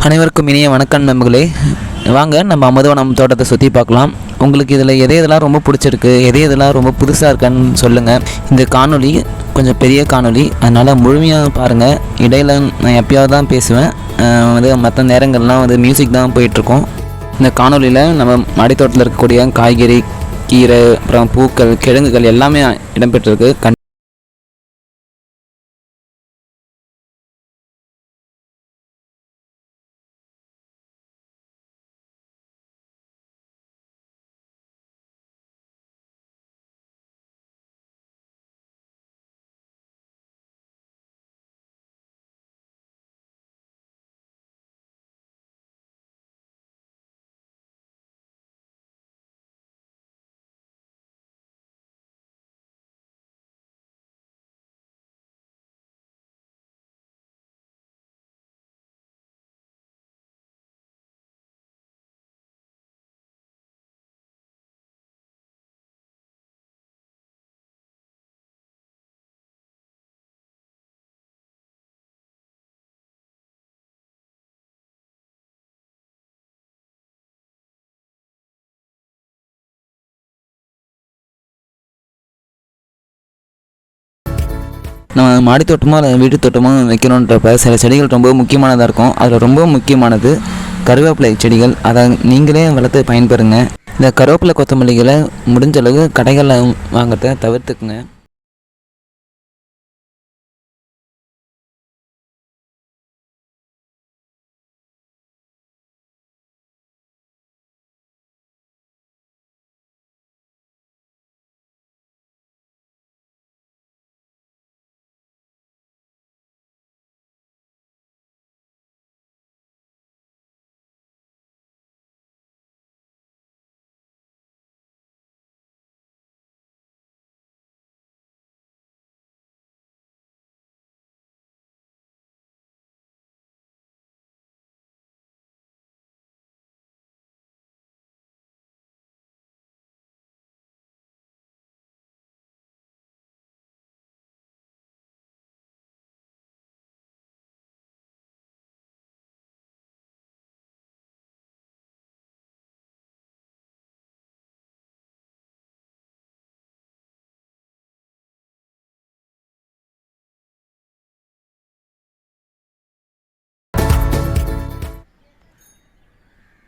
அனைவருக்கும் இனிய வணக்கம் நண்பர்களே. வாங்க நம்ம அமுதவனம் தோட்டத்தை சுற்றி பார்க்கலாம். உங்களுக்கு இதில் எதெல்லாம் ரொம்ப பிடிச்சிருக்கு, எதெல்லாம் ரொம்ப புதுசாக இருக்கான்னு சொல்லுங்கள். இந்த காணொளி கொஞ்சம் பெரிய காணொளி, அதனால் முழுமையாக பாருங்கள். இடையில் நான் எப்பயாவது தான் பேசுவேன். மற்ற நேரங்கள்லாம் மியூசிக் தான் போயிட்டுருக்கோம். இந்த காணொலியில் நம்ம மாடித்தோட்டத்தில் இருக்கக்கூடிய காய்கறி, கீரை, அப்புறம் பூக்கள், கிழங்குகள் எல்லாமே இடம்பெற்றிருக்கு. நம்ம மாடித்தோட்டமோ இல்லை வீட்டு தோட்டமோ வைக்கணுன்றப்ப சில செடிகள் ரொம்ப முக்கியமானதாக இருக்கும். அதில் ரொம்ப முக்கியமானது கருவேப்பிலை செடிகள். அதை நீங்களே வளர்த்து பயன்பெறுங்க. இந்த கருவேப்பிலை கொத்தமல்லிகளை முடிஞ்ச அளவு கடைகளில் வாங்கிறத தவிர்த்துக்குங்க.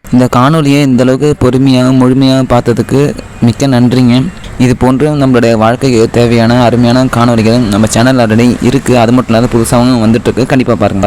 இந்த காணொலியை இந்தளவுக்கு பொறுமையாக முழுமையாக பார்த்ததுக்கு மிக்க நன்றிங்க. இது போன்று நம்மளுடைய வாழ்க்கைக்கு தேவையான அருமையான காணொலிகள் நம்ம சேனல் ஆல்ரெடி இருக்குது. அது மட்டும் இல்லாத புதுசாகவும் வந்துட்டுருக்கு. கண்டிப்பாக பாருங்கள்.